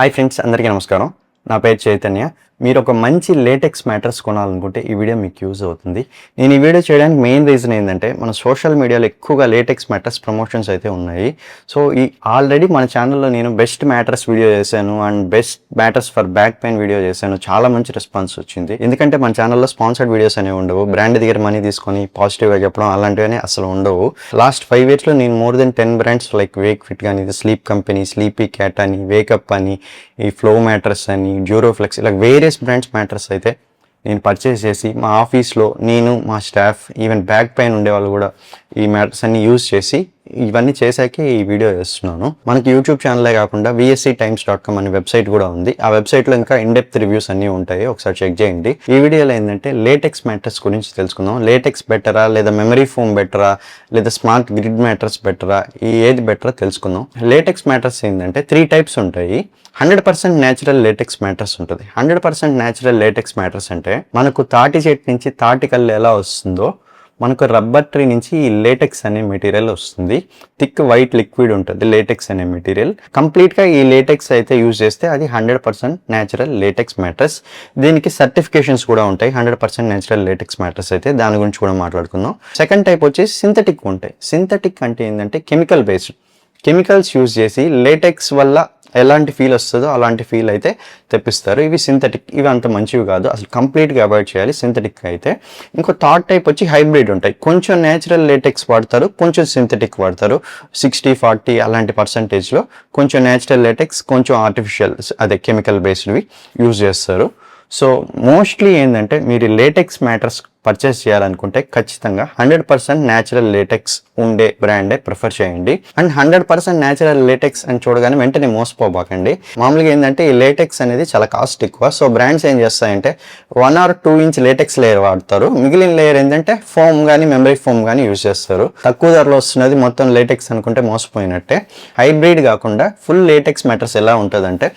Hi friends, అందరికీ నమస్కారం. నా పేరు చైతన్య. మీరు ఒక మంచి లేటెక్స్ మ్యాట్రెస్ కొనాలనుకుంటే ఈ వీడియో మీకు యూజ్ అవుతుంది. నేను ఈ వీడియో చేయడానికి మెయిన్ రీజన్ ఏంటంటే మన సోషల్ మీడియాలో ఎక్కువగా లేటెక్స్ మ్యాట్రెస్ ప్రమోషన్స్ అయితే ఉన్నాయి. సో ఈ ఆల్రెడీ మన ఛానల్లో నేను బెస్ట్ మ్యాట్రెస్ వీడియో చేశాను and best mattress for back pain video చేశాను. చాలా మంచి రెస్పాన్స్ వచ్చింది. ఎందుకంటే మన ఛానల్లో స్పాన్సర్డ్ వీడియోస్ అనేవి ఉండవు. బ్రాండ్ దగ్గర మనీ తీసుకొని పాజిటివ్గా చెప్పడం అలాంటివన్నీ అసలు ఉండవు. లాస్ట్ 5 yearsలో నేను more than 10 brands like Wake fit కానీ, స్లీప్ కంపెనీ, స్లీపీ క్యాట్ అని, వేకప్ అని, ఈ ఫ్లో మ్యాట్రెస్ అని, డ్యూరోఫ్లెక్స్ ఇలా వేరియస్ బ్రాండ్స్ మ్యాట్రెస్ అయితే నేను పర్చేస్ చేసి మా ఆఫీస్లో నేను, మా స్టాఫ్, ఈవెన్ బ్యాక్ పెయిన్ ఉండే వాళ్ళు కూడా ఈ మ్యాట్రెస్ అన్ని యూజ్ చేసి ఇవన్నీ చేశాకే ఈ వీడియో చేస్తున్నాను. మనకి యూట్యూబ్ ఛానలే కాకుండా vsctimes.com అనే వెబ్సైట్ కూడా ఉంది. ఆ వెబ్సైట్లో ఇంకా ఇన్డెప్త్ రివ్యూస్ అన్నీ ఉంటాయి, ఒకసారి చెక్ చేయండి. ఈ వీడియోలో ఏంటంటే లేటెక్స్ మ్యాట్రెస్ గురించి తెలుసుకుందాం. లేటెక్స్ బెటరా లేదా మెమరీ ఫోమ్ బెటరా లేదా స్మార్ట్ గ్రిడ్ మ్యాట్రెస్ బెటరా, ఏది బెటరా తెలుసుకుందాం. లేటెక్స్ మ్యాట్రెస్ ఏంటంటే 3 types ఉంటాయి. 100% న్యాచురల్ లేటెక్స్ మ్యాట్రెస్ ఉంటుంది. 100% న్యాచురల్ లేటెక్స్ మ్యాట్రెస్ అంటే మనకు తాటి చెట్టు నుంచి తాటి కళ్ళు ఎలా వస్తుందో మనకు రబ్బర్ ట్రీ నుంచి ఈ లేటెక్స్ అనే మెటీరియల్ వస్తుంది. థిక్ వైట్ లిక్విడ్ ఉంటుంది లేటెక్స్ అనే మెటీరియల్. కంప్లీట్గా ఈ లేటెక్స్ అయితే యూజ్ చేస్తే అది 100% న్యాచురల్ లేటెక్స్ మ్యాట్రెస్. దీనికి సర్టిఫికేషన్స్ కూడా ఉంటాయి. 100% న్యాచురల్ లేటెక్స్ మ్యాట్రెస్ అయితే దాని గురించి కూడా మాట్లాడుకుందాం. సెకండ్ టైప్ వచ్చేసి సింథటిక్ ఉంటాయి. సింథటిక్ అంటే ఏంటంటే కెమికల్ బేస్డ్. కెమికల్స్ యూజ్ చేసి లేటెక్స్ వల్ల ఎలాంటి ఫీల్ వస్తుందో అలాంటి ఫీల్ అయితే తెప్పిస్తారు. ఇవి సింథటిక్. ఇవి అంత మంచివి కాదు, అసలు కంప్లీట్గా అవాయిడ్ చేయాలి సింథటిక్ అయితే. ఇంకో థర్డ్ టైప్ వచ్చి హైబ్రిడ్ ఉంటాయి. కొంచెం నేచురల్ లేటెక్స్ వాడతారు, కొంచెం సింథటిక్ వాడతారు. 60-40 అలాంటి పర్సంటేజ్లో కొంచెం నేచురల్ లేటెక్స్, కొంచెం ఆర్టిఫిషియల్ అదే కెమికల్ బేస్డ్వి యూజ్ చేస్తారు. సో మోస్ట్లీ ఏంటంటే మీరు లేటెక్స్ మ్యాట్రెస్ పర్చేస్ చేయాలనుకుంటే ఖచ్చితంగా 100% న్యాచురల్ లేటెక్స్ ఉండే బ్రాండే ప్రిఫర్ చేయండి. అండ్ 100% న్యాచురల్ లేటెక్స్ అని చూడగానే వెంటనే మోసపోబాకండి. మామూలుగా ఏంటంటే ఈ లేటెక్స్ అనేది చాలా కాస్ట్ ఎక్కువ. సో బ్రాండ్స్ ఏం చేస్తాయంటే 1 or 2 inch లేటెక్స్ లేయర్ వాడతారు. మిగిలిన లేయర్ ఏంటంటే ఫోమ్ కానీ మెమరీ ఫోమ్ కానీ యూజ్ చేస్తారు. తక్కువ ధరలో వస్తున్నది మొత్తం లేటెక్స్ అనుకుంటే మోసపోయినట్టే. హైబ్రిడ్ కాకుండా ఫుల్ లేటెక్స్ మ్యాట్రెస్ ఎలా ఉంటుందంటే,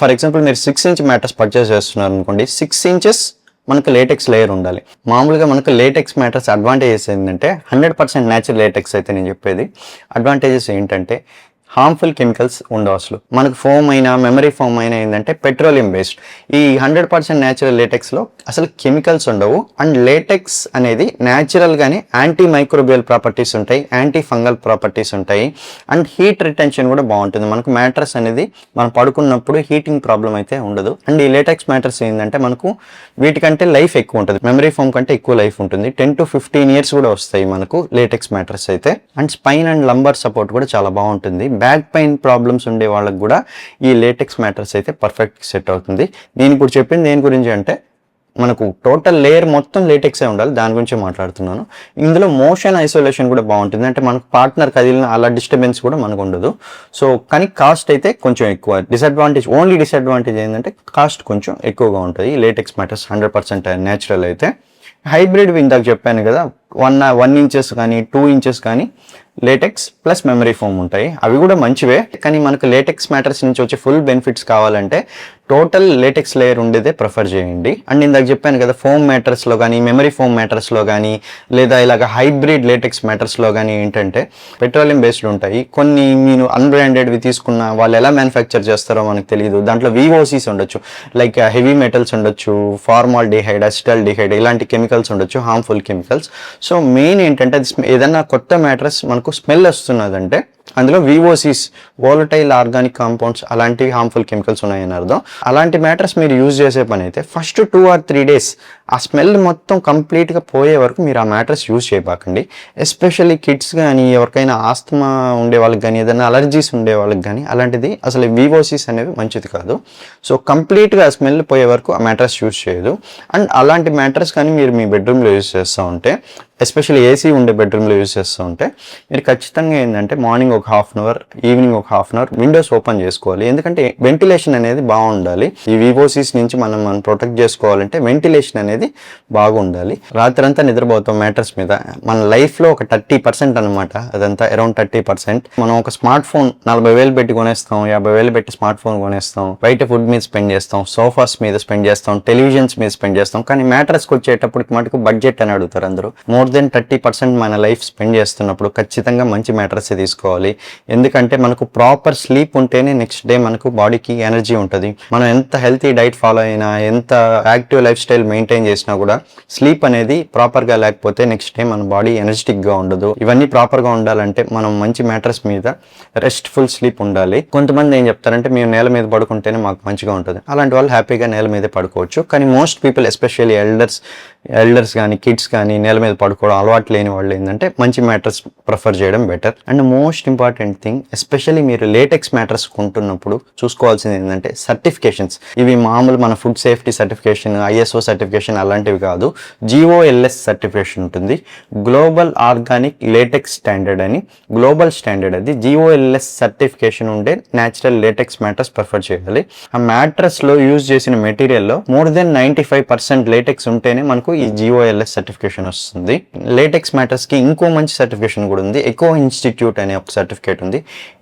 ఫర్ ఎగ్జాంపుల్ మీరు 6 inch మ్యాట్రెస్ పర్చేస్ చేస్తున్నారు అనుకోండి, 6 inches మనకు లేటెక్స్ లేయర్ ఉండాలి. మామూలుగా మనకు లేటెక్స్ మ్యాట్రెస్ అడ్వాంటేజెస్ ఏంటంటే 100% న్యాచురల్ లేటెక్స్ అయితే నేను చెప్పేది. అడ్వాంటేజెస్ ఏంటంటే హార్మ్ఫుల్ కెమికల్స్ ఉండవు అసలు. మనకు ఫోమ్ అయినా మెమరీ ఫోమ్ అయినా ఏంటంటే పెట్రోలియం బేస్డ్. ఈ 100% న్యాచురల్ లేటెక్స్లో అసలు కెమికల్స్ ఉండవు. అండ్ లేటెక్స్ అనేది న్యాచురల్గానే యాంటీ మైక్రోబియల్ ప్రాపర్టీస్ ఉంటాయి, యాంటీ ఫంగల్ ప్రాపర్టీస్ ఉంటాయి. అండ్ హీట్ రిటెన్షన్ కూడా బాగుంటుంది. మనకు మ్యాట్రెస్ అనేది మనం పడుకున్నప్పుడు హీటింగ్ ప్రాబ్లం అయితే ఉండదు. అండ్ ఈ లేటెక్స్ మ్యాట్రెస్ ఏంటంటే మనకు వీటికంటే లైఫ్ ఎక్కువ ఉంటుంది. మెమరీ ఫోమ్ కంటే ఎక్కువ లైఫ్ ఉంటుంది. 10 to 15 years కూడా వస్తాయి మనకు లేటెక్స్ మ్యాట్రెస్ అయితే. And spine and lumbar support కూడా చాలా బాగుంటుంది. బ్యాక్ పెయిన్ ప్రాబ్లమ్స్ ఉండే వాళ్ళకి కూడా ఈ లేటెక్స్ మ్యాట్రెస్ అయితే పర్ఫెక్ట్ సెట్ అవుతుంది. నేను ఇప్పుడు చెప్పింది దేని గురించి అంటే మనకు టోటల్ లేయర్ మొత్తం లేటెక్సే ఉండాలి, దాని గురించి మాట్లాడుతున్నాను. ఇందులో మోషన్ ఐసోలేషన్ కూడా బాగుంటుంది. అంటే మనకు పార్ట్నర్ కదిలిన అలా డిస్టర్బెన్స్ కూడా మనకు ఉండదు. సో కానీ కాస్ట్ అయితే కొంచెం ఎక్కువ. ఓన్లీ డిసడ్వాంటేజ్ ఏంటంటే కాస్ట్ కొంచెం ఎక్కువగా ఉంటుంది ఈ లేటెక్స్ మ్యాట్రెస్ 100% న్యాచురల్ అయితే. హైబ్రిడ్ ఇందాక చెప్పాను కదా, 1 inches కానీ 2 inches కానీ లేటెక్స్ ప్లస్ మెమరీ ఫోమ్ ఉంటాయి. అవి కూడా మంచివే. కానీ మనకు లేటెక్స్ మ్యాట్రెస్ నుంచి వచ్చే ఫుల్ బెనిఫిట్స్ కావాలంటే టోటల్ లేటెక్స్ లేయర్ ఉండేదే ప్రిఫర్ చేయండి. అండ్ ఇందాక చెప్పాను కదా, ఫోమ్ మ్యాట్రెస్లో కానీ మెమరీ ఫోమ్ మ్యాట్రెస్లో కానీ లేదా ఇలాగ హైబ్రిడ్ లేటెక్స్ మ్యాట్రెస్లో కానీ ఏంటంటే పెట్రోలియం బేస్డ్ ఉంటాయి. కొన్ని మీరు అన్బ్రాండెడ్వి తీసుకున్న వాళ్ళు ఎలా మ్యానుఫ్యాక్చర్ చేస్తారో మనకు తెలియదు. దాంట్లో VOCs ఉండొచ్చు, లైక్ హెవీ మెటల్స్ ఉండొచ్చు, ఫార్మాల్డిహైడ్, అసిటల్డిహైడ్ ఇలాంటి కెమికల్స్ ఉండొచ్చు, హార్మ్ఫుల్ కెమికల్స్. సో మెయిన్ ఏంటంటే అది ఏదైనా కొత్త మ్యాట్రెస్ మనకు స్మెల్ వస్తున్నదంటే అందులో VOCs, వోలటైల్ ఆర్గానిక్ కాంపౌండ్స్ అలాంటివి హార్మ్ఫుల్ కెమికల్స్ ఉన్నాయని అర్థం. అలాంటి మ్యాట్రెస్ మీరు యూజ్ చేసే పని అయితే ఫస్ట్ 2 or 3 days ఆ స్మెల్ మొత్తం కంప్లీట్గా పోయే వరకు మీరు ఆ మ్యాట్రెస్ యూజ్ చేయబాకండి. ఎస్పెషల్లీ కిడ్స్ కానీ, ఎవరికైనా ఆస్తమా ఉండే వాళ్ళకి కానీ, ఏదైనా అలర్జీస్ ఉండే వాళ్ళకి కానీ అలాంటిది అసలు VOCs అనేవి మంచిది కాదు. సో కంప్లీట్గా స్మెల్ పోయే వరకు ఆ మ్యాట్రెస్ యూజ్ చేయదు. అండ్ అలాంటి మ్యాట్రెస్ కానీ మీరు మీ బెడ్రూమ్లో యూజ్ చేస్తూ ఉంటే, ఎస్పెషల్లీ AC ఉండే బెడ్రూమ్లో యూజ్ చేస్తూ ఉంటే మీరు ఖచ్చితంగా ఏంటంటే మార్నింగ్ ఒక 1/2 hour, ఈవినింగ్ ఒక 1/2 hour విండోస్ ఓపెన్ చేసుకోవాలి. ఎందుకంటే వెంటిలేషన్ అనేది బాగుండాలి. ఈ VOCs నుంచి మనం ప్రొటెక్ట్ చేసుకోవాలంటే వెంటిలేషన్ అనేది బాగుండాలి. రాత్రి అంతా నిద్రపోతాం మ్యాట్రెస్ మీద. మన లైఫ్లో ఒక 30% అనమాట అదంతా, అరౌండ్ 30%. మనం ఒక స్మార్ట్ ఫోన్ 40,000 పెట్టి కొనేస్తాం, 50,000 పెట్టి స్మార్ట్ ఫోన్ కొనేస్తాం, బయట ఫుడ్ మీద స్పెండ్ చేస్తాం, సోఫాస్ మీద స్పెండ్ చేస్తాం, టెలివిజన్స్ మీద స్పెండ్ చేస్తాం. కానీ మ్యాట్రెస్కి వచ్చేటప్పటికి మటుకు బడ్జెట్ అని అడుగుతారు అందరూ. మోర్ మోర్ దెన్ 30% మన లైఫ్ స్పెండ్ చేస్తున్నప్పుడు ఖచ్చితంగా మంచి మ్యాట్రస్ తీసుకోవాలి. ఎందుకంటే మనకు ప్రాపర్ స్లీప్ ఉంటేనే నెక్స్ట్ డే మనకు బాడీకి ఎనర్జీ ఉంటుంది. మనం ఎంత హెల్తీ డైట్ ఫాలో అయినా, ఎంత యాక్టివ్ లైఫ్ స్టైల్ మెయింటైన్ చేసినా కూడా స్లీప్ అనేది ప్రాపర్గా లేకపోతే నెక్స్ట్ డే మన బాడీ ఎనర్జెటిక్గా ఉండదు. ఇవన్నీ ప్రాపర్గా ఉండాలంటే మనం మంచి మ్యాట్రస్ మీద రెస్ట్ఫుల్ స్లీప్ ఉండాలి. కొంతమంది ఏం చెప్తారంటే మేము నేల మీద పడుకుంటేనే మాకు మంచిగా ఉంటుంది. అలాంటి వాళ్ళు హ్యాపీగా నేల మీదే పడుకోవచ్చు. కానీ మోస్ట్ పీపుల్ ఎస్పెషల్లీ ఎల్డర్స్ కానీ కిడ్స్ కానీ నేల మీద పడుకోవడం అలవాటు లేని వాళ్ళు ఏంటంటే మంచి మ్యాట్రస్ ప్రిఫర్ చేయడం better. And most important thing, especially మీరు లేటెక్స్ మ్యాట్రస్ కొంటున్నప్పుడు చూసుకోవాల్సింది ఏంటంటే సర్టిఫికేషన్స్. ఇవి మామూలు మన food safety certification, ISO certification అలాంటివి కాదు. GOLS సర్టిఫికేషన్ ఉంటుంది, గ్లోబల్ ఆర్గానిక్ లేటెక్స్ స్టాండర్డ్ అని. గ్లోబల్ స్టాండర్డ్ అది. GOLS సర్టిఫికేషన్ ఉండే న్యాచురల్ లేటెక్స్ మ్యాట్రస్ ప్రిఫర్ చేయాలి. ఆ మ్యాట్రస్ లో యూజ్ చేసిన మెటీరియల్లో మోర్ దెన్ 95% లేటెక్స్ ఉంటేనే మనకు ఈ GOLS సర్టిఫికేషన్ వస్తుంది. లేటెక్స్ మ్యాట్రస్ కి ఇంకో మంచి సర్టిఫికేషన్ కూడా ఉంది. ఎకో ఇన్స్టిట్యూట్ అనే ఒక సర్టిఫికేట్ ఉంది.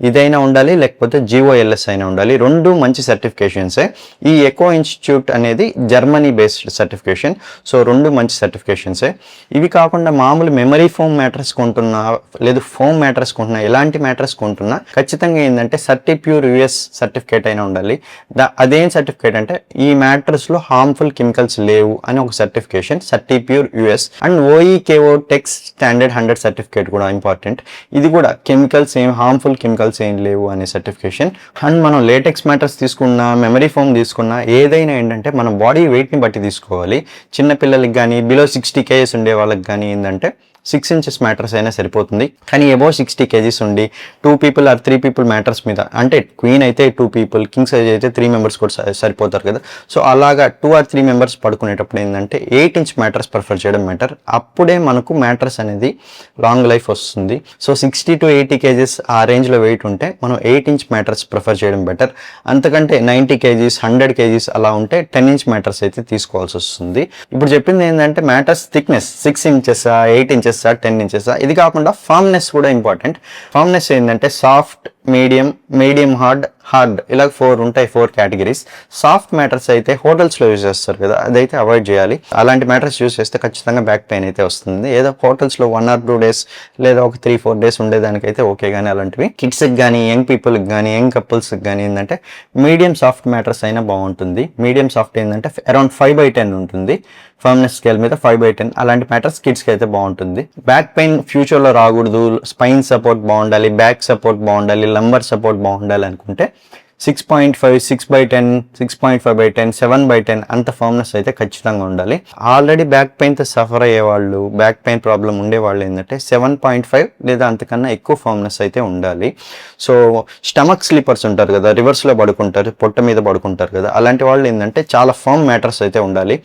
ఇదైనా ఉండాలి, లేకపోతే GOLS అయినా ఉండాలి. రెండు మంచి సర్టిఫికేషన్సే. ఈ ఎకో ఇన్స్టిట్యూట్ అనేది జర్మనీ బేస్డ్ సర్టిఫికేషన్. సో రెండు మంచి సర్టిఫికేషన్సే. ఇవి కాకుండా మామూలు మెమరీ ఫోమ్ మ్యాట్రస్ కొంటున్నా, లేదు ఫోమ్ మ్యాట్రస్ కొంటున్నా, ఎలాంటి మ్యాట్రస్ కొంటున్నా ఖచ్చితంగా ఏంటంటే సర్టిప్యూర్ US సర్టిఫికేట్ అయినా ఉండాలి. అదేం సర్టిఫికేట్ అంటే ఈ మ్యాట్రస్ లో హార్మ్ఫుల్ కెమికల్స్ లేవు అని ఒక certification, CertiPUR US. And OEKO tex standard 100 certificate కూడా ఇంపార్టెంట్. ఇది కూడా హార్మ్ఫుల్ కెమికల్స్ ఏం లేవు అనే సర్టిఫికేషన్. అండ్ మనం లేటెక్స్ మ్యాట్రస్ తీసుకున్నా, మెమరీ ఫోమ్ తీసుకున్నా, ఏదైనా ఏంటంటే మన బాడీ వెయిట్ ని బట్టి తీసుకోవాలి. చిన్న పిల్లలకి కానీ, బిలో 60 kgs ఉండే వాళ్ళకి కానీ ఏంటంటే 6 inches మ్యాట్రస్ అయినా సరిపోతుంది. కానీ అబౌవ్ 60 kgs ఉండి 2 people or 3 people మ్యాట్రస్ మీద, అంటే క్వీన్ అయితే 2 people, కింగ్ సైజ్ అయితే 3 members కూడా సరిపోతారు కదా. సో అలాగా 2 or 3 members పడుకునేటప్పుడు ఏంటంటే 8 inch మ్యాట్రస్ ప్రిఫర్ చేయడం బెటర్. అప్పుడే మనకు మ్యాట్రస్ అనేది లాంగ్ లైఫ్ వస్తుంది. సో 60 to 80 kgs ఆ రేంజ్లో వెయిట్ ఉంటే మనం 8 inch మ్యాట్రస్ ప్రిఫర్ చేయడం బెటర్. అంతకంటే 90 kgs 100 kgs అలా ఉంటే 10 inch మ్యాట్రస్ అయితే తీసుకోవాల్సి వస్తుంది. ఇప్పుడు చెప్పింది ఏంటంటే mattress thickness 6 inches 8 inches 10 inches. ఇది కాకుండా ఫార్మ్నెస్ కూడా ఇంపార్టెంట్. ఫార్మ్నెస్ ఏంటంటే సాఫ్ట్, మీడియం హార్డ్ ఇలా 4 ఉంటాయి, 4 కేటగిరీస్. సాఫ్ట్ మ్యాట్రస్ అయితే హోటల్స్లో యూజ్ చేస్తారు కదా, అదైతే అవాయిడ్ చేయాలి. అలాంటి మ్యాట్రస్ యూజ్ చేస్తే ఖచ్చితంగా బ్యాక్ పెయిన్ అయితే వస్తుంది. ఏదో హోటల్స్లో 1 or 2 days లేదా ఒక 3-4 days ఉండేదానికైతే ఓకే. కానీ అలాంటివి కిడ్స్కి కానీ, యంగ్ పీపుల్కి కానీ, యంగ్ కపుల్స్కి కానీ ఏంటంటే మీడియం సాఫ్ట్ మ్యాట్రస్ అయినా బాగుంటుంది. మీడియం సాఫ్ట్ ఏంటంటే అరౌండ్ 5/10 ఉంటుంది. ఫర్మ్నెస్ స్కేల్ మీద 5/10 అలాంటి మ్యాట్రస్ కిడ్స్కి అయితే బాగుంటుంది. బ్యాక్ పెయిన్ ఫ్యూచర్లో రాకూడదు, స్పైన్ సపోర్ట్ బాగుండాలి, బ్యాక్ సపోర్ట్ బాగుండాలి, లంబర్ సపోర్ట్ బాగుండాలి అనుకుంటే 6.5, 6/10, 6.5/10, 7/10 అంత ఫర్మ్నెస్ అయితే ఖచ్చితంగా ఉండాలి. ఆల్రెడీ బ్యాక్ పెయిన్తో సఫర్ అయ్యేవాళ్ళు, బ్యాక్ పెయిన్ ప్రాబ్లం ఉండేవాళ్ళు ఏంటంటే 7.5 లేదా అంతకన్నా ఎక్కువ ఫర్మ్నెస్ అయితే ఉండాలి. సో స్టమక్ స్లీపర్స్ ఉంటారు కదా, రివర్స్లో పడుకుంటారు, పొట్ట మీద పడుకుంటారు కదా, అలాంటి వాళ్ళు ఏంటంటే చాలా ఫర్మ్ మ్యాట్రస్ అయితే ఉండాలి.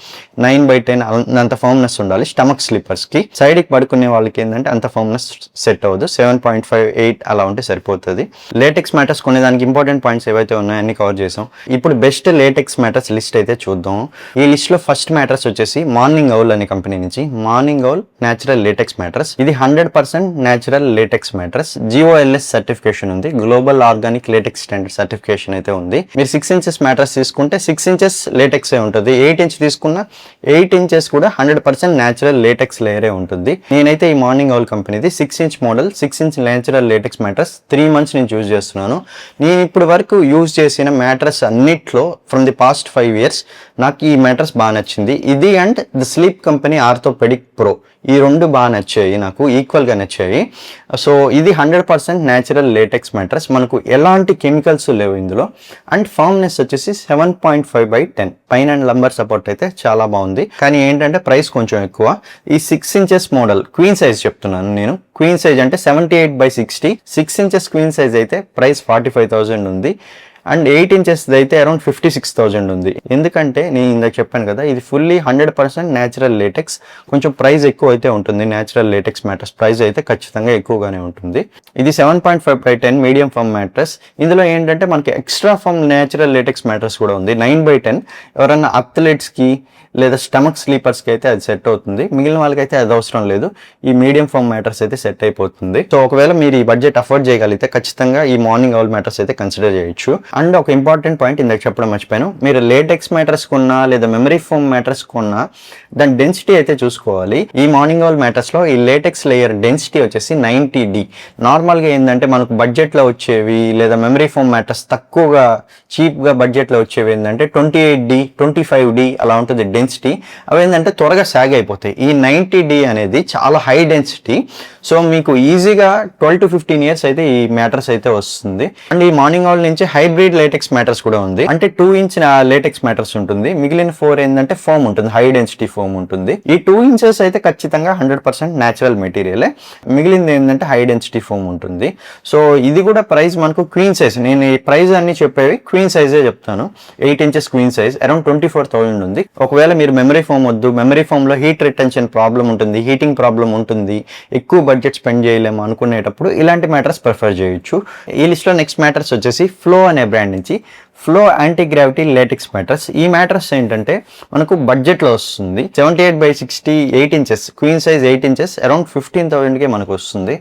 9/10 అంత ఫర్మ్నెస్ ఉండాలి స్టమక్ స్లీపర్స్కి. సైడ్కి పడుకునే వాళ్ళకి ఏంటంటే అంత ఫర్మ్నెస్ సెట్ అవ్వదు. 7.5, 8 అలా ఉంటే సరిపోతుంది. లేటెక్స్ మ్యాట్రస్ కొనేదానికి ఇంపార్టెంట్ పాయింట్స్ ఏవైతే ఉన్నాయని కవర్ చేసాం. ఇప్పుడు బెస్ట్ లేటెక్స్ మ్యాట్రస్ లిస్ట్ అయితే చూద్దాం. ఈ లిస్ట్ లో ఫస్ట్ మ్యాట్రస్ వచ్చేసి మార్నింగ్ ఔల్ అనే కంపెనీ నుంచి Morning Owl natural latex mattress. ఇది 100% natural latex mattress. GOLS certification ఉంది, global organic latex standard certification అయితే ఉంది. మీరు 6 inches మ్యాట్రస్ తీసుకుంటే 6 inches లేటెక్స్ ఉంటుంది. 8 inch తీసుకున్న 8 inches కూడా 100% న్యాచురల్ లేటెక్స్ లేయరే ఉంటుంది. నేనైతే ఈ మార్నింగ్ ఔల్ కంపెనీది 6 inch model 6 inch natural latex mattress 3 months నుంచి యూజ్ చేస్తున్నాను. నేను ఇప్పుడు వరకు యూజ్ చేసిన మ్యాట్రస్ అన్నిట్లో ఫ్రమ్ ది పాస్ట్ 5 years నాకు ఈ మ్యాట్రస్ బాగా నచ్చింది. ఇది and the Sleep Company orthopaedic pro, ఈ రెండు బాగా నచ్చాయి, నాకు ఈక్వల్గా నచ్చాయి. సో ఇది 100% న్యాచురల్ లేటెక్స్ మ్యాట్రస్, మనకు ఎలాంటి కెమికల్స్ లేవు ఇందులో. అండ్ ఫర్మ్నెస్ వచ్చేసి 7.5/10. పైన అండ్ లంబర్ సపోర్ట్ అయితే చాలా బాగుంది. కానీ ఏంటంటే ప్రైస్ కొంచెం ఎక్కువ. ఈ 6 inches మోడల్ క్వీన్ సైజ్ చెప్తున్నాను నేను. క్వీన్ సైజ్ అంటే 78/60. 6 inches క్వీన్ సైజ్ అయితే ప్రైస్ 45,000 ఉంది. అండ్ 8 inches అయితే అరౌండ్ 56,000 ఉంది. ఎందుకంటే నేను ఇందాక చెప్పాను కదా, ఇది ఫుల్లీ 100% న్యాచురల్ లేటెక్స్. కొంచెం ప్రైస్ ఎక్కువ అయితే ఉంటుంది. న్యాచురల్ లేటెక్స్ మ్యాట్రస్ ప్రైస్ అయితే ఖచ్చితంగా ఎక్కువగానే ఉంటుంది. ఇది 7.5/10 మీడియం ఫర్మ్ మ్యాట్రస్. ఇందులో ఏంటంటే మనకి extra firm natural latex mattress కూడా ఉంది 9/10. ఎవరన్నా అథ్లెట్స్కి లేదా స్టమక్ స్లీపర్స్కి అయితే అది సెట్ అవుతుంది. మిగిలిన వాళ్ళకైతే అది అవసరం లేదు. ఈ మీడియం ఫర్మ్ మ్యాట్రస్ అయితే సెట్ అయిపోతుంది. సో ఒకవేళ మీరు ఈ బడ్జెట్ అఫోర్డ్ చేయగలిగితే ఖచ్చితంగా ఈ మార్నింగ్ ఔల్ మ్యాట్రస్ అయితే కన్సిడర్ చేయొచ్చు. అండ్ ఒక ఇంపార్టెంట్ పాయింట్ ఇందాక చెప్పడం మర్చిపోయాను, మీరు లేటెక్స్ మ్యాట్రెస్ కొన్నా లేదా మెమరీ ఫోమ్ మ్యాట్రెస్ కొన్నా దాని డెన్సిటీ అయితే చూసుకోవాలి. ఈ మార్నింగ్ ఆల్ మ్యాట్రెస్ లో ఈ లేటెక్స్ లేయర్ డెన్సిటీ వచ్చేసి 90D. నార్మల్గా ఏంటంటే మనకు బడ్జెట్లో వచ్చేవి లేదా మెమరీ ఫోమ్ మ్యాట్రెస్ తక్కువగా చీప్గా బడ్జెట్లో వచ్చేవి ఏంటంటే 28D 25D అలా ఉంటుంది డెన్సిటీ. అవి ఏంటంటే త్వరగా సాగ్ అయిపోతాయి. ఈ 90D అనేది చాలా హై డెన్సిటీ. సో మీకు ఈజీగా 12 to 15 years అయితే ఈ మ్యాట్రెస్ అయితే వస్తుంది. అండ్ ఈ మార్నింగ్ ఆల్ నుంచి హైబ్రిడ్ లేటెక్స్ మ్యాట్రెస్ కూడా ఉంది. అంటే 2 inch లేటెక్స్ మ్యాట్రెస్ ఉంటుంది, మిగిలిన 4 ఏంటంటే ఫోమ్ ఉంటుంది, హై డెన్సిటీ ఫోమ్ ఉంటుంది. ఈ 2 inches అయితే ఖచ్చితంగా 100% న్యాచురల్ మెటీరియలే, మిగిలింది ఏంటంటే హై డెన్సిటీ ఫోమ్ ఉంటుంది. సో ఇది కూడా ప్రైస్ మనకు క్వీన్ సైజ్, నేను ఈ ప్రైస్ అన్ని చెప్పేవి క్వీన్ సైజే చెప్తాను. 8 inches క్వీన్ సైజ్ అరౌండ్ 24,000 ఉంది. ఒకవేళ మీరు మెమరీ ఫోమ్ వద్దు, మెమరీ ఫోమ్ లో హీట్ రిటెన్షన్ ప్రాబ్లం ఉంటుంది, హీటింగ్ ప్రాబ్లం ఉంటుంది, ఎక్కువ బడ్జెట్ స్పెండ్ చేయలేము అనుకునేటప్పుడు ఇలాంటి మ్యాట్రెస్ ప్రిఫర్ చేయొచ్చు. ఈ లిస్ట్ లో నెక్స్ట్ మ్యాట్రెస్ వచ్చేసి ఫ్లో అనే బ్రాండ్ నుంచి Flo anti gravity latex mattress. ఈ మ్యాట్రెస్ ఏంటంటే మనకు బడ్జెట్లో వస్తుంది. 78/60 8 inches queen size 8 inches around 15,000కే మనకు వస్తుంది.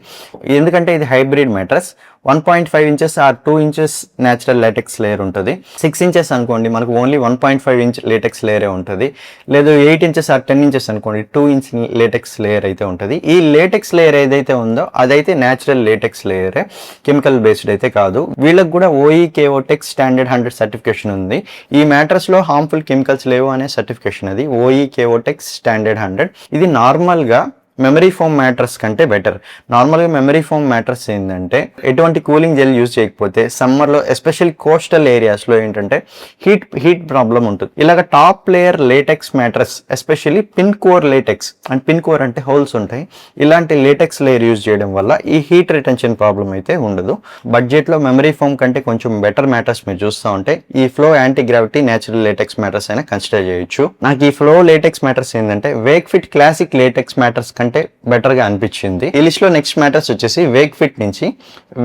ఎందుకంటే ఇది hybrid mattress. 1.5 inches or 2 inches natural latex layer ఉంటుంది. 6 inches అనుకోండి మనకు ఓన్లీ 1.5 inch లేటెక్స్ లేయరే ఉంటుంది. లేదు 8 inches ఆర్ 10 inches అనుకోండి 2 inch లేటెక్స్ లేయర్ అయితే ఉంటుంది. ఈ లేటెక్స్ లేయర్ ఏదైతే ఉందో అదైతే న్యాచురల్ లేటెక్స్ లేయరే, కెమికల్ బేస్డ్ అయితే కాదు. వీళ్ళకి కూడా OEKOTEX స్టాండర్డ్ 100 సర్టిఫికేషన్ ఉంది. ఈ మ్యాట్రెస్ లో హార్మ్ఫుల్ కెమికల్స్ లేవు అనే సర్టిఫికేషన్ అది, OEKOTEX స్టాండర్డ్ 100. ఇది నార్మల్ గా మెమరీ ఫోమ్ మ్యాట్రెస్ కంటే బెటర్. నార్మల్గా మెమరీ ఫోమ్ మ్యాట్రెస్ ఏంటంటే ఎటువంటి కూలింగ్ జెల్ యూజ్ చేయకపోతే సమ్మర్లో ఎస్పెషల్లీ కోస్టల్ ఏరియాస్లో ఏంటంటే హీట్ ప్రాబ్లం ఉంటుంది. ఇలాగ top layer latex mattress especially pin core latex, and pin core అంటే హోల్స్ ఉంటాయి, ఇలాంటి లేటెక్స్ లేయర్ యూజ్ చేయడం వల్ల ఈ హీట్ రిటెన్షన్ ప్రాబ్లం అయితే ఉండదు. బడ్జెట్లో మెమరీ ఫోమ్ కంటే కొంచెం బెటర్ మ్యాట్రెస్ మీరు చూస్తూ ఉంటే ఈ Flo anti gravity natural latex mattress అయినా కన్సిడర్ చేయొచ్చు. నాకు ఈ ఫ్లో లేటెక్స్ మ్యాట్రెస్ ఏంటంటే Wakefit classic latex mattress కంటే బెటర్ గా అనిపించింది. ఈ లిస్ట్ లో నెక్స్ట్ మ్యాట్రెస్ వచ్చేసి వేక్ ఫిట్ నుంచి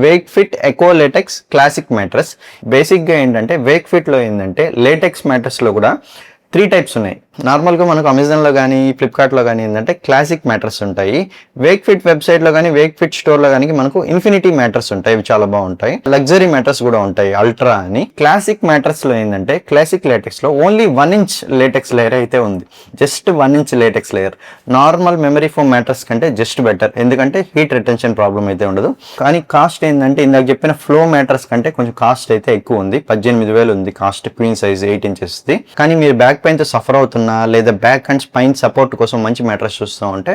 Wakefit eco latex classic mattress. Basic గా ఏంటంటే వేక్ ఫిట్ లో ఏంటంటే లేటెక్స్ మ్యాట్రెస్ లో కూడా 3 types ఉన్నాయి. నార్మల్గా మనకు అమెజాన్లో కానీ ఫ్లిప్కార్ట్లో కానీ ఏంటంటే క్లాసిక్ మ్యాట్రెస్ ఉంటాయి. వేక్ ఫిట్ వెబ్సైట్లో కానీ వేక్ ఫిట్ స్టోర్లో కానీ మనకు ఇన్ఫినిటీ మ్యాట్రెస్ ఉంటాయి, ఇవి చాలా బాగుంటాయి. లగ్జరీ మ్యాట్రెస్ కూడా ఉంటాయి, అల్ట్రా అని. క్లాసిక్ మ్యాట్రెస్లో ఏంటంటే క్లాసిక్ లేటెక్స్లో ఓన్లీ 1 inch లేటెక్స్ లేయర్ అయితే ఉంది, just 1 inch latex layer. Normal memory foam mattress కంటే జస్ట్ బెటర్, ఎందుకంటే హీట్ రిటెన్షన్ ప్రాబ్లం అయితే ఉండదు. కానీ కాస్ట్ ఏంటంటే ఇందాక చెప్పిన ఫ్లో మ్యాట్రెస్ కంటే కొంచెం కాస్ట్ అయితే ఎక్కువ ఉంది, 18,000 ఉంది కాస్ట్, క్వీన్ సైజ్ 8 inchesది. కానీ మీరు బ్యాక్ పెయిన్ తో సఫర్ అవుతున్నా లేదా బ్యాక్ అండ్ స్పైన్ సపోర్ట్ కోసం మంచి మ్యాట్రెస్ చూస్తూ ఉంటే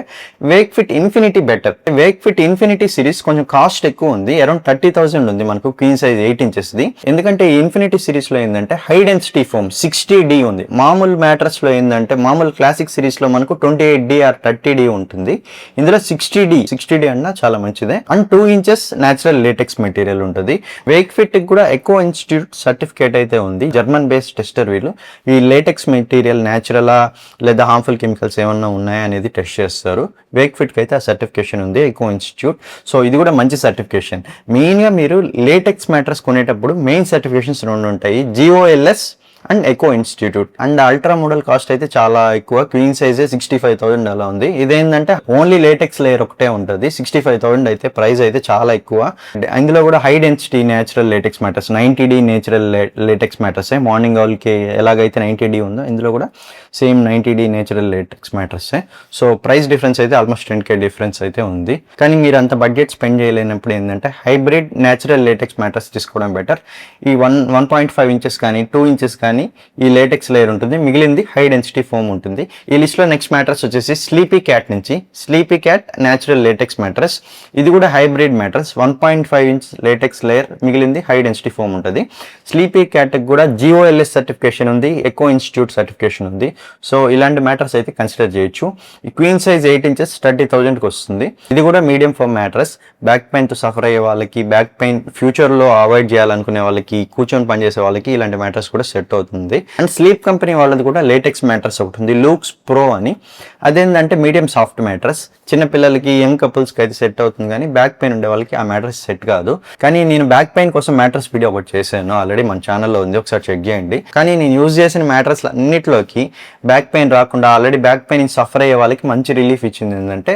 Wake fit infinity better. Wake fit infinity series కొంచెం కాస్ట్ ఎక్కువ ఉంది, అరౌండ్ 30,000 ఉంది మనకు క్వీన్ సైజ్ 8 inchesది. ఎందుకంటే ఈ ఇన్ఫినిటీ సిరీస్ లో ఏంటంటే హై డెన్సిటీ ఫోమ్ 60D ఉంది. మామూలు మ్యాట్రెస్ లో ఏంటంటే మామూలు క్లాసిక్ సిరీస్ లో మనకు 28D ఆర్ 30D ఉంటుంది, ఇందులో 60D అన్నా చాలా మంచిదే. And 2 inches natural latex material ఉంటుంది. వేక్ ఫిట్ కూడా ఎకో ఇన్స్టిట్యూట్ సర్టిఫికేట్ అయితే ఉంది, జర్మన్ బేస్డ్ టెస్టర్ వీళ్ళు. ఈ లేటెక్స్ మెటీరియల్ న్యాచురలా లేదా హార్మ్ఫుల్ కెమికల్స్ ఏమన్నా ఉన్నాయా అనేది టెస్ట్ చేస్తారు. వేక్ ఫిట్కి అయితే ఆ సర్టిఫికేషన్ ఉంది, ఎకో ఇన్స్టిట్యూట్. సో ఇది కూడా మంచి సర్టిఫికేషన్. మెయిన్గా మీరు లేటెక్స్ మ్యాట్రెస్ కొనేటప్పుడు మెయిన్ సర్టిఫికేషన్స్ 2 ఉంటాయి, GOLS and echo institute. And ultra model cost అయితే చాలా ఎక్కువ, క్వీన్ సైజే 65,000 అలా ఉంది. ఇదేంటంటే ఓన్లీ లేటెక్స్ లేయర్ ఒకటే ఉంటుంది, 65,000 అయితే ప్రైస్ అయితే చాలా ఎక్కువ. ఇందులో కూడా high density natural latex mattress, 90D natural latex mattress. Morning ఆల్కి ఎలాగైతే 90D ఉందో ఇందులో కూడా same 90D natural latex mattress. So price difference అయితే ఆల్మోస్ట్ 10K డిఫరెన్స్ అయితే ఉంది. కానీ మీరు అంత బడ్జెట్ స్పెండ్ చేయలేనప్పుడు ఏంటంటే హైబ్రిడ్ నేచురల్ లేటెక్స్ మ్యాట్రెస్ తీసుకోవడం బెటర్. ఈ 1.5 inches కానీ 2 inches కానీ ఈ లేటెక్స్ లేయర్ ఉంటుంది, మిగిలింది హై డెన్సిటీ ఫోమ్ ఉంటుంది. ఈ లిస్ట్ లో నెక్స్ట్ మ్యాట్రెస్ వచ్చేసి స్లీపీ క్యాట్ నుంచి sleepy cat natural latex mattress. ఇది కూడా hybrid mattress, 1.5 inch latex layer, మిగిలింది హై డెన్సిటీ ఫోమ్ ఉంటుంది. స్లీపీ క్యాట్ కూడా GOLS సర్టిఫికేషన్ ఉంది, ఎకో ఇన్స్టిట్యూట్ సర్టిఫికేషన్ ఉంది. సో ఇలాంటి మ్యాట్రెస్ అయితే కన్సిడర్ చేయొచ్చు. ఈ క్వీన్ సైజ్ 8 inches 30,000కి వస్తుంది. ఇది కూడా medium foam mattress. Back pain తో సఫర్ అయ్యే వాళ్ళకి, బ్యాక్ పెయిన్ ఫ్యూచర్ లో అవాయిడ్ చేయాలనుకునే వాళ్ళకి, కూర్చొని పనిచేసే వాళ్ళకి ఇలాంటి మ్యాట్రెస్ కూడా సెట్ అవుతుంది. అండ్ స్లీప్ కంపెనీ వాళ్ళది కూడా లేటెక్స్ మ్యాట్రెస్ ఒకటి ఉంది, లూక్స్ ప్రో అని. అదేంటంటే మీడియం సాఫ్ట్ మ్యాట్రెస్, చిన్నపిల్లలకి యంగ్ కపుల్స్కి అయితే సెట్ అవుతుంది, కానీ బ్యాక్ పెయిన్ ఉండే వాళ్ళకి ఆ మ్యాట్రెస్ సెట్ కాదు. కానీ నేను బ్యాక్ పెయిన్ కోసం మ్యాట్రెస్ వీడియో ఒకటి చేశాను, ఆల్రెడీ మన ఛానల్లో ఉంది, ఒకసారి చెక్ చేయండి. కానీ నేను యూజ్ చేసిన మ్యాట్రెస్ అన్నిటిలోకి బ్యాక్ పెయిన్ రాకుండా ఆల్రెడీ బ్యాక్ పెయిన్ సఫర్ అయ్యే వాళ్ళకి మంచి రిలీఫ్ ఇచ్చింది ఏంటంటే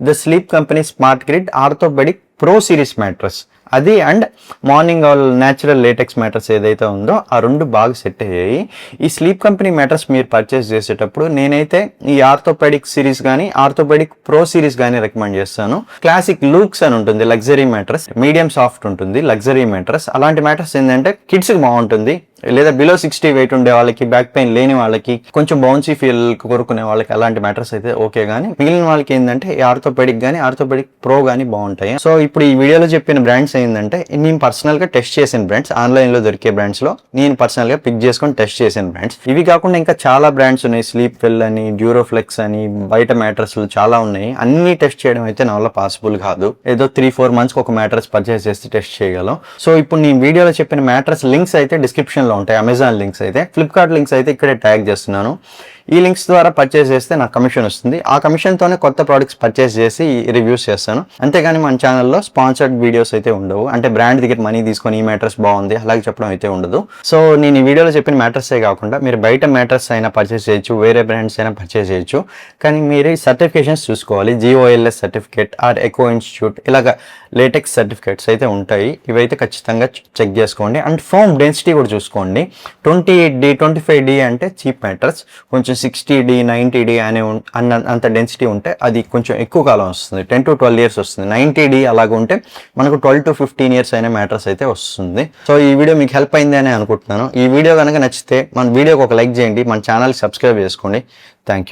the sleep company smart grid orthopaedic pro series mattress. అది and morning natural latex mattress ఏదైతే ఉందో ఆ రెండు బాగా సెట్ అయ్యాయి. ఈ స్లీప్ కంపెనీ మ్యాట్రస్ మీరు పర్చేస్ చేసేటప్పుడు నేనైతే ఈ ఆర్థోపెడిక్ సిరీస్ కానీ ఆర్థోపెడిక్ ప్రో సిరీస్ కానీ రికమెండ్ చేస్తాను. క్లాసిక్ లూక్స్ అని ఉంటుంది లగ్జరీ మ్యాట్రస్, మీడియం సాఫ్ట్ ఉంటుంది లగ్జరీ మ్యాట్రస్. అలాంటి మ్యాట్రస్ ఏంటంటే కిడ్స్కి బాగుంటుంది, లేదా బిలో 60 వెయిట్ ఉండే వాళ్ళకి, బ్యాక్ పెయిన్ లేని వాళ్ళకి, కొంచెం బౌన్సీ ఫీల్ కోరుకునే వాళ్ళకి అలాంటి మ్యాటర్స్ అయితే ఓకే. కానీ మిగిలిన వాళ్ళకి ఏంటంటే ఈ ఆర్థోపెడిక్ కానీ ఆర్థోపెడిక్ ప్రో కానీ బాగుంటాయి. సో ఇప్పుడు ఈ వీడియోలో చెప్పిన బ్రాండ్స్ ఏంటంటే నేను పర్సనల్ గా టెస్ట్ చేసిన బ్రాండ్స్, ఆన్లైన్ లో దొరికే బ్రాండ్స్ లో నేను పర్సనల్ గా పిక్ చేసుకొని టెస్ట్ చేసిన బ్రాండ్స్. ఇవి కాకుండా ఇంకా చాలా బ్రాండ్స్ ఉన్నాయి, స్లీప్ వెల్ అని, డ్యూరోఫ్లెక్స్ అని, బయట మ్యాట్రస్ చాలా ఉన్నాయి. అన్ని టెస్ట్ చేయడం అయితే నా వల్ల పాసిబుల్ కాదు. ఏదో 3-4 మంత్స్ ఒక మ్యాట్రస్ పర్చేస్ చేసి టెస్ట్ చేయగలం. సో ఇప్పుడు నేను వీడియోలో చెప్పిన మ్యాట్రస్ లింక్స్ అయితే డిస్క్రిప్షన్ లో ఉంటాయి. అమెజాన్ లింక్స్ అయితే, ఫ్లిప్కార్ట్ లింక్స్ అయితే ఇక్కడే ట్యాగ్ చేస్తున్నాను. ఈ లింక్స్ ద్వారా పర్చేస్ చేస్తే నాకు కమిషన్ వస్తుంది. ఆ కమిషన్తోనే కొత్త ప్రోడక్ట్స్ పర్చేస్ చేసి రివ్యూస్ చేస్తాను. అంతేగాని మన ఛానల్లో స్పాన్సర్డ్ వీడియోస్ అయితే ఉండవు. అంటే బ్రాండ్ దగ్గర మనీ తీసుకొని ఈ మ్యాట్రస్ బాగుంది అలాగే చెప్పడం అయితే ఉండదు. సో నేను ఈ వీడియోలో చెప్పిన మ్యాట్రసే కాకుండా మీరు బయట మ్యాట్రస్ అయినా పర్చేస్ చేయొచ్చు, వేరే బ్రాండ్స్ అయినా పర్చేస్ చేయొచ్చు. కానీ మీరు ఈ సర్టిఫికేషన్స్ చూసుకోవాలి. GOLS certificate or eco institute ఇలాగ లేటెక్స్ సర్టిఫికేట్స్ అయితే ఉంటాయి. ఇవైతే ఖచ్చితంగా చెక్ చేసుకోండి. అండ్ ఫోమ్ డెన్సిటీ కూడా చూసుకోండి. 28D 25D అంటే చీప్ మ్యాట్రస్. కొంచెం 60D 90D అనే అంత డెన్సిటీ ఉంటే అది కొంచెం ఎక్కువ కాలం వస్తుంది, 10 to 12 years వస్తుంది. 90D అలాగ ఉంటే మనకు 12 to 15 years అయిన మ్యాట్రస్ అయితే వస్తుంది. సో ఈ వీడియో మీకు హెల్ప్ అయింది అని అనుకుంటున్నాను. ఈ వీడియో కనుక నచ్చితే మన వీడియోకి ఒక లైక్ చేయండి, మన ఛానల్ సబ్స్క్రైబ్ చేసుకోండి. Thank you.